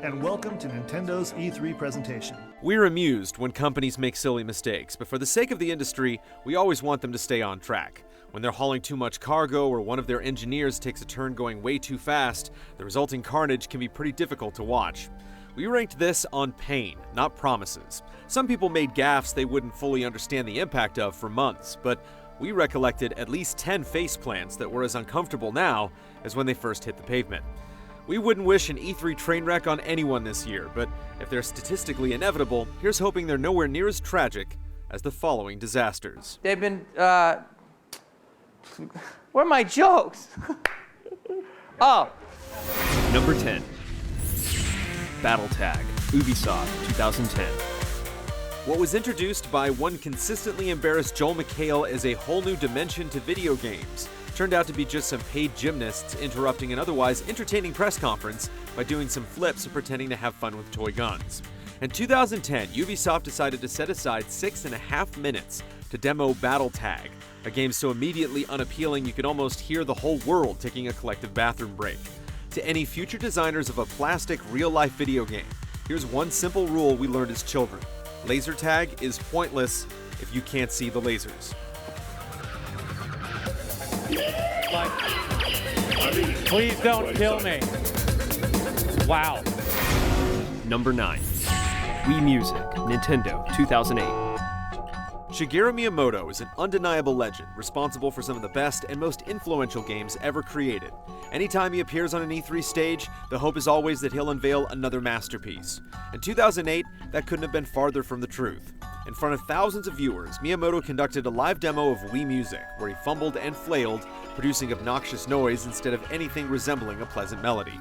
and welcome to Nintendo's E3 presentation. We're amused when companies make silly mistakes, but for the sake of the industry, we always want them to stay on track. When they're hauling too much cargo or one of their engineers takes a turn going way too fast, the resulting carnage can be pretty difficult to watch. We ranked this on pain, not promises. Some people made gaffes they wouldn't fully understand the impact of for months, but we recollected at least 10 face plants that were as uncomfortable now as when they first hit the pavement. We wouldn't wish an E3 train wreck on anyone this year, but if they're statistically inevitable, here's hoping they're nowhere near as tragic as the following disasters. They've been, where are my jokes? Oh. Number 10. Battle Tag, Ubisoft, 2010. What was introduced by one consistently embarrassed Joel McHale as a whole new dimension to video games turned out to be just some paid gymnasts interrupting an otherwise entertaining press conference by doing some flips and pretending to have fun with toy guns. In 2010, Ubisoft decided to set aside 6.5 minutes to demo Battle Tag, a game so immediately unappealing you could almost hear the whole world taking a collective bathroom break. To any future designers of a plastic real-life video game, here's one simple rule we learned as children. Laser tag is pointless if you can't see the lasers. Please don't kill me. Wow. Number 9. Wii Music, Nintendo, 2008. Shigeru Miyamoto is an undeniable legend, responsible for some of the best and most influential games ever created. Anytime he appears on an E3 stage, the hope is always that he'll unveil another masterpiece. In 2008, that couldn't have been farther from the truth. In front of thousands of viewers, Miyamoto conducted a live demo of Wii Music, where he fumbled and flailed, producing obnoxious noise instead of anything resembling a pleasant melody.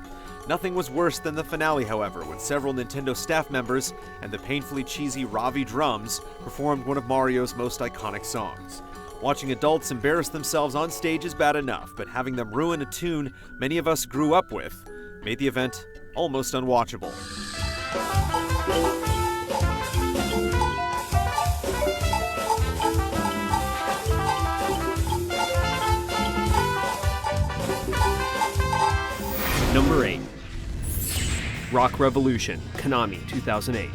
Nothing was worse than the finale, however, when several Nintendo staff members and the painfully cheesy Ravi drums performed one of Mario's most iconic songs. Watching adults embarrass themselves on stage is bad enough, but having them ruin a tune many of us grew up with made the event almost unwatchable. Number 8. Rock Revolution, Konami, 2008.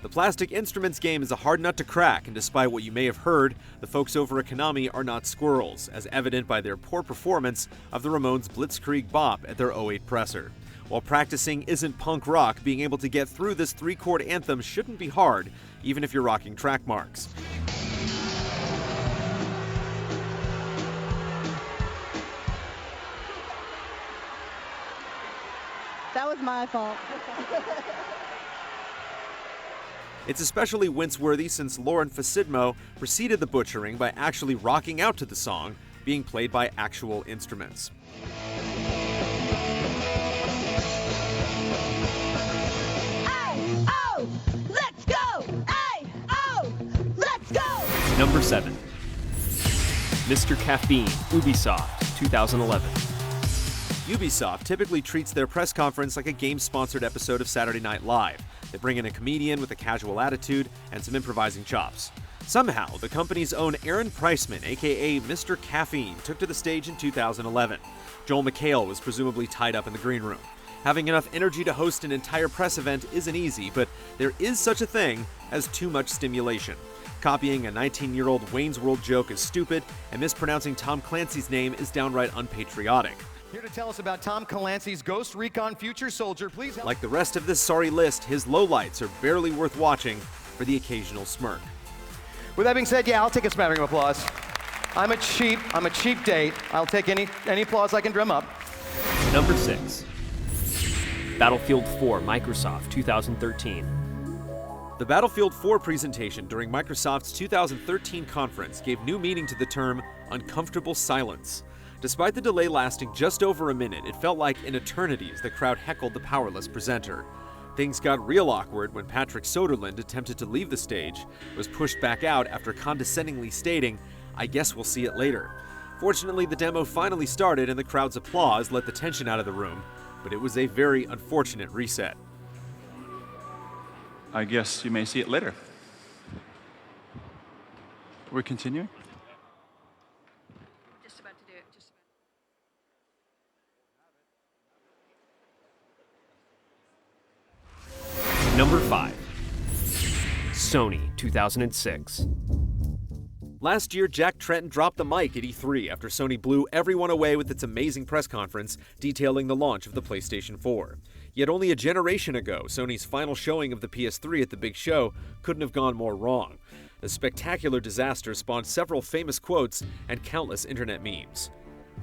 The Plastic Instruments game is a hard nut to crack, and despite what you may have heard, the folks over at Konami are not squirrels, as evident by their poor performance of the Ramones' Blitzkrieg Bop at their 08 presser. While practicing isn't punk rock, being able to get through this 3-chord anthem shouldn't be hard, even if you're rocking track marks. That was my fault. It's especially wince-worthy since Lauren Fasidmo preceded the butchering by actually rocking out to the song, being played by actual instruments. Oh, let's go! Let's go! Number 7. Mr. Caffeine, Ubisoft, 2011. Ubisoft typically treats their press conference like a game-sponsored episode of Saturday Night Live. They bring in a comedian with a casual attitude and some improvising chops. Somehow, the company's own Aaron Preissman, aka Mr. Caffeine, took to the stage in 2011. Joel McHale was presumably tied up in the green room. Having enough energy to host an entire press event isn't easy, but there is such a thing as too much stimulation. Copying a 19-year-old Wayne's World joke is stupid, and mispronouncing Tom Clancy's name is downright unpatriotic. Here to tell us about Tom Clancy's Ghost Recon Future Soldier, please help. Like the rest of this sorry list, his lowlights are barely worth watching for the occasional smirk. With that being said, yeah, I'll take a smattering of applause. I'm a cheap date. I'll take any applause I can drum up. Number 6. Battlefield 4, Microsoft, 2013. The Battlefield 4 presentation during Microsoft's 2013 conference gave new meaning to the term uncomfortable silence. Despite the delay lasting just over a minute, it felt like an eternity as the crowd heckled the powerless presenter. Things got real awkward when Patrick Soderlund attempted to leave the stage, was pushed back out after condescendingly stating, "I guess we'll see it later." Fortunately, the demo finally started and the crowd's applause let the tension out of the room, but it was a very unfortunate reset. I guess you may see it later. We're continuing? Just about to do it. Just about. Number 5. Sony, 2006. Last year, Jack Tretton dropped the mic at E3 after Sony blew everyone away with its amazing press conference detailing the launch of the PlayStation 4. Yet only a generation ago, Sony's final showing of the PS3 at the big show couldn't have gone more wrong. The spectacular disaster spawned several famous quotes and countless internet memes.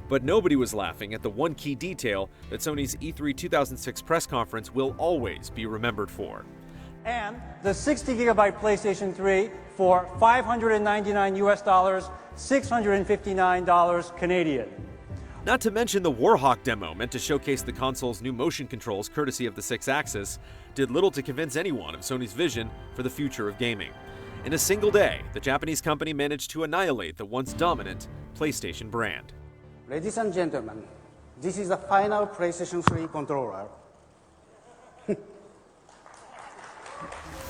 But nobody was laughing at the one key detail that Sony's E3 2006 press conference will always be remembered for. And the 60-gigabyte PlayStation 3 for $599 US, $659 Canadian. Not to mention the Warhawk demo, meant to showcase the console's new motion controls courtesy of the 6-axis, did little to convince anyone of Sony's vision for the future of gaming. In a single day, the Japanese company managed to annihilate the once dominant PlayStation brand. Ladies and gentlemen, this is the final PlayStation 3 controller.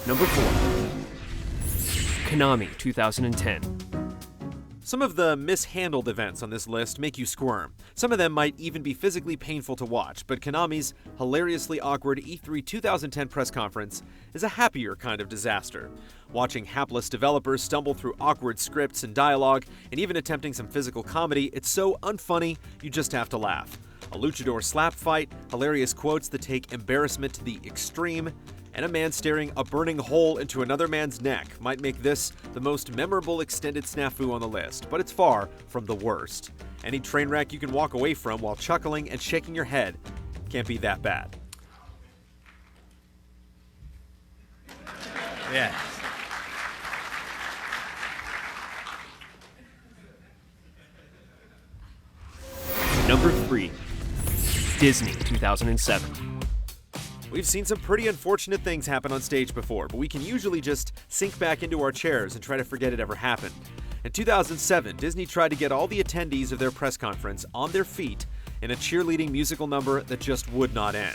Number 4. KONAMI, 2010. Some of the mishandled events on this list make you squirm. Some of them might even be physically painful to watch, but Konami's hilariously awkward E3 2010 press conference is a happier kind of disaster. Watching hapless developers stumble through awkward scripts and dialogue, and even attempting some physical comedy, it's so unfunny you just have to laugh. A luchador slap fight, hilarious quotes that take embarrassment to the extreme, and a man staring a burning hole into another man's neck might make this the most memorable extended snafu on the list, but it's far from the worst. Any train wreck you can walk away from while chuckling and shaking your head can't be that bad. Yes. Number 3. Disney, 2007. We've seen some pretty unfortunate things happen on stage before, but we can usually just sink back into our chairs and try to forget it ever happened. In 2007, Disney tried to get all the attendees of their press conference on their feet in a cheerleading musical number that just would not end.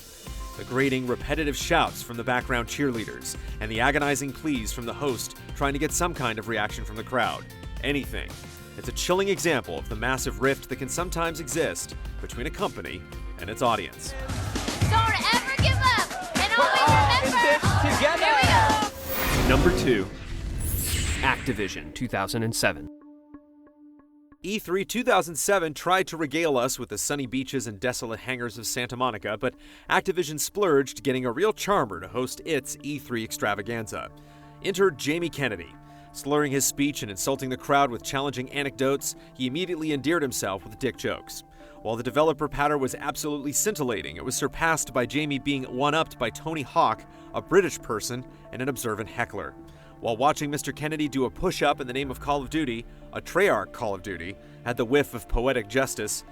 The grating, repetitive shouts from the background cheerleaders, and the agonizing pleas from the host trying to get some kind of reaction from the crowd. Anything. It's a chilling example of the massive rift that can sometimes exist between a company and its audience. Don't ever give up, and always remember. Together. Here we go. Number 2. Activision, 2007. E3 2007 tried to regale us with the sunny beaches and desolate hangars of Santa Monica, but Activision splurged, getting a real charmer to host its E3 extravaganza. Enter Jamie Kennedy. Slurring his speech and insulting the crowd with challenging anecdotes, he immediately endeared himself with dick jokes. While the developer patter was absolutely scintillating, it was surpassed by Jamie being one-upped by Tony Hawk, a British person, and an observant heckler. While watching Mr. Kennedy do a push-up in the name of Call of Duty, a Treyarch Call of Duty had the whiff of poetic justice.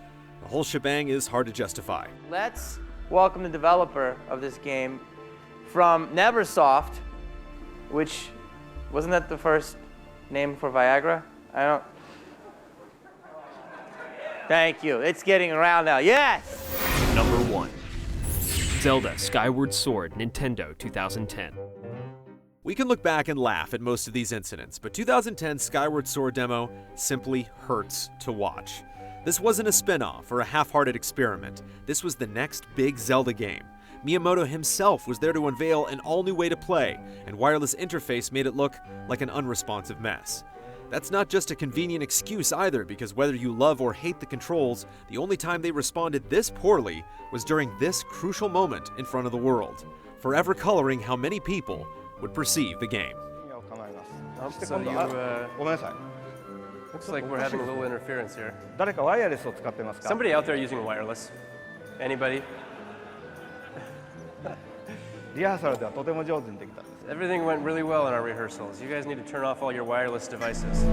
The whole shebang is hard to justify. Let's welcome the developer of this game from Neversoft, which, wasn't that the first name for Viagra? I don't... Thank you. It's getting around now. Yes! Number 1. Zelda Skyward Sword, Nintendo, 2010. We can look back and laugh at most of these incidents, but 2010's Skyward Sword demo simply hurts to watch. This wasn't a spin-off or a half-hearted experiment. This was the next big Zelda game. Miyamoto himself was there to unveil an all-new way to play, and wireless interface made it look like an unresponsive mess. That's not just a convenient excuse either, because whether you love or hate the controls, the only time they responded this poorly was during this crucial moment in front of the world, forever coloring how many people would perceive the game. So you, looks like we're having a little interference here. Somebody out there using wireless? Anybody? Everything went really well in our rehearsals. You guys need to turn off all your wireless devices.